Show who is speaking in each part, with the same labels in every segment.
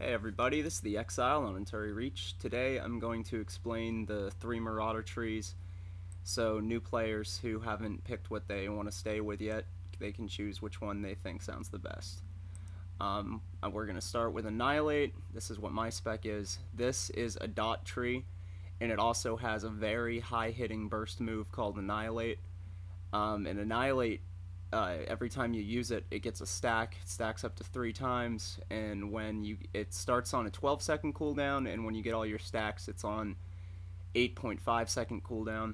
Speaker 1: Hey everybody, this is the Exile on Anturi Reach. Today I'm going to explain the 3 Marauder trees, so new players who haven't picked what they want to stay with yet, they can choose which one they think sounds the best. We're going to start with Annihilate. This is what my spec is. This is a dot tree, and it also has a very high hitting burst move called Annihilate. And Annihilate, every time you use it, it gets a stack. It stacks up to 3 times, and it starts on a 12-second cooldown, and when you get all your stacks, it's on 8.5-second cooldown.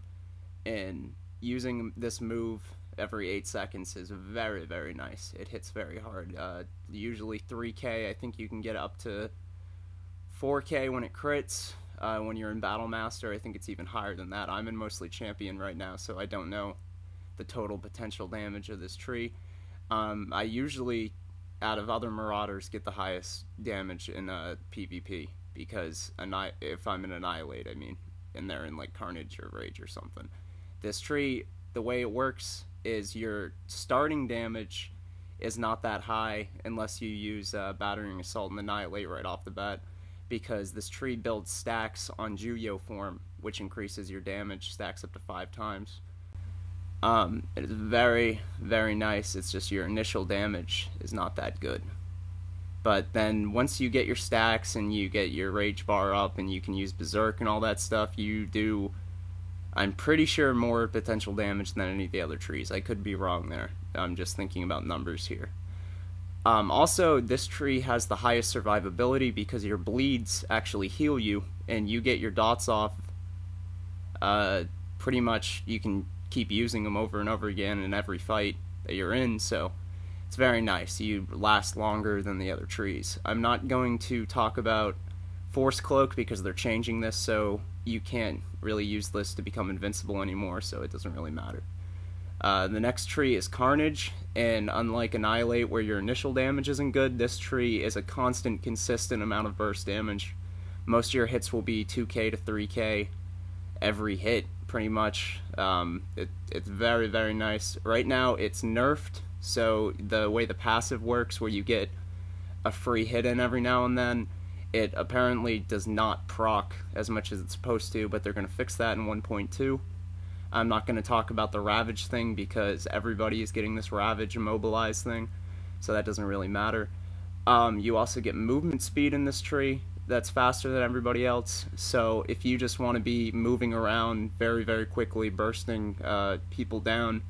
Speaker 1: And using this move every 8 seconds is very, very nice. It hits very hard. Usually 3k. I think you can get up to 4k when it crits. When you're in Battle Master, I think it's even higher than that. I'm in mostly Champion right now, so I don't know the total potential damage of this tree. I usually, out of other Marauders, get the highest damage in PvP, because if I'm in Annihilate, I mean, and they're in like Carnage or Rage or something. This tree, the way it works is your starting damage is not that high unless you use Battering Assault and Annihilate right off the bat, because this tree builds stacks on Juyo form, which increases your damage, stacks up to 5 times. It is very, very nice. It's just your initial damage is not that good. But then once you get your stacks and you get your rage bar up and you can use Berserk and all that stuff, you do, I'm pretty sure, more potential damage than any of the other trees. I could be wrong there. I'm just thinking about numbers here. Also, this tree has the highest survivability because your bleeds actually heal you, and you get your dots off. Pretty much you can keep using them over and over again in every fight that you're in, so it's very nice. You last longer than the other trees. I'm not going to talk about Force Cloak because they're changing this, so you can't really use this to become invincible anymore, so it doesn't really matter. The next tree is Carnage, and unlike Annihilate where your initial damage isn't good, this tree is a constant, consistent amount of burst damage. Most of your hits will be 2k to 3k every hit, pretty much. It's very, very nice. Right now it's nerfed, so the way the passive works, where you get a free hit in every now and then, it apparently does not proc as much as it's supposed to, but they're going to fix that in 1.2. I'm not going to talk about the Ravage thing because everybody is getting this Ravage Immobilize thing, so that doesn't really matter. You also get movement speed in this tree that's faster than everybody else, so if you just want to be moving around very, very quickly, bursting people down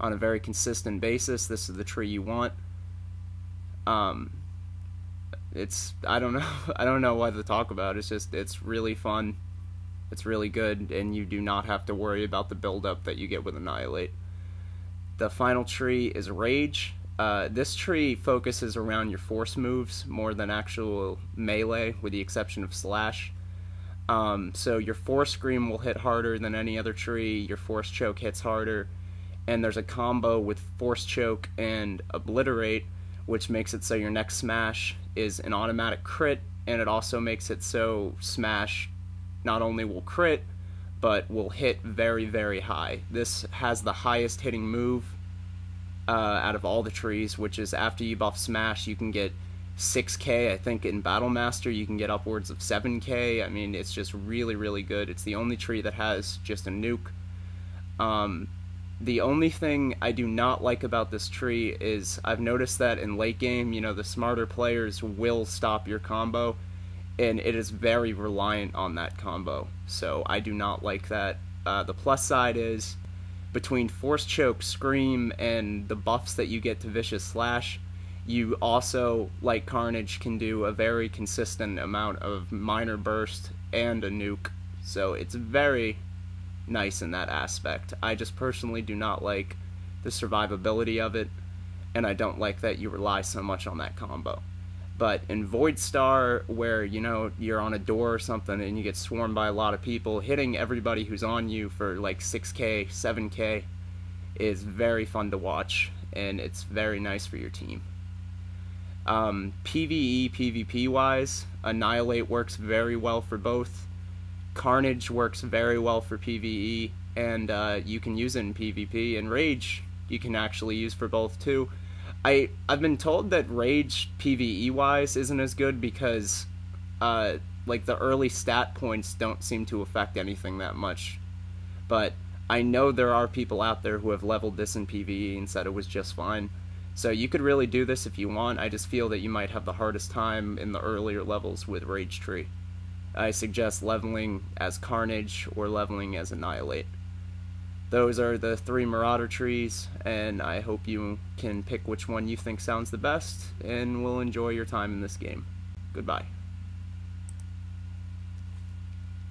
Speaker 1: on a very consistent basis, this is the tree you want. It's, I don't know what to talk about. It's really fun, it's really good, and you do not have to worry about the build-up that you get with Annihilate. The final tree is Rage. This tree focuses around your force moves more than actual melee, with the exception of Slash. So your Force Scream will hit harder than any other tree, your Force Choke hits harder, and there's a combo with Force Choke and Obliterate, which makes it so your next smash is an automatic crit, and it also makes it so Smash not only will crit, but will hit very, very high. This has the highest hitting move out of all the trees, which is after you buff Smash, you can get 6k. I think in Battle Master you can get upwards of 7k. I mean, it's just really, really good. It's the only tree that has just a nuke. The only thing I do not like about this tree is I've noticed that in late game, you know, the smarter players will stop your combo, and it is very reliant on that combo, so I do not like that. The plus side is, between Force Choke, Scream, and the buffs that you get to Vicious Slash, you also, like Carnage, can do a very consistent amount of minor burst and a nuke, so it's very nice in that aspect. I just personally do not like the survivability of it, and I don't like that you rely so much on that combo. But in Void Star, where, you know, you're on a door or something and you get swarmed by a lot of people, hitting everybody who's on you for like 6k, 7k is very fun to watch, and it's very nice for your team. PvE, PvP wise, Annihilate works very well for both. Carnage works very well for PvE, and you can use it in PvP, and Rage you can actually use for both too. I've been told that Rage PvE wise isn't as good because uh like the early stat points don't seem to affect anything that much. But I know there are people out there who have leveled this in PvE and said it was just fine. So you could really do this if you want. I just feel that you might have the hardest time in the earlier levels with Rage Tree. I suggest leveling as Carnage or leveling as Annihilate. Those are the 3 Marauder trees, and I hope you can pick which one you think sounds the best, and will enjoy your time in this game. Goodbye.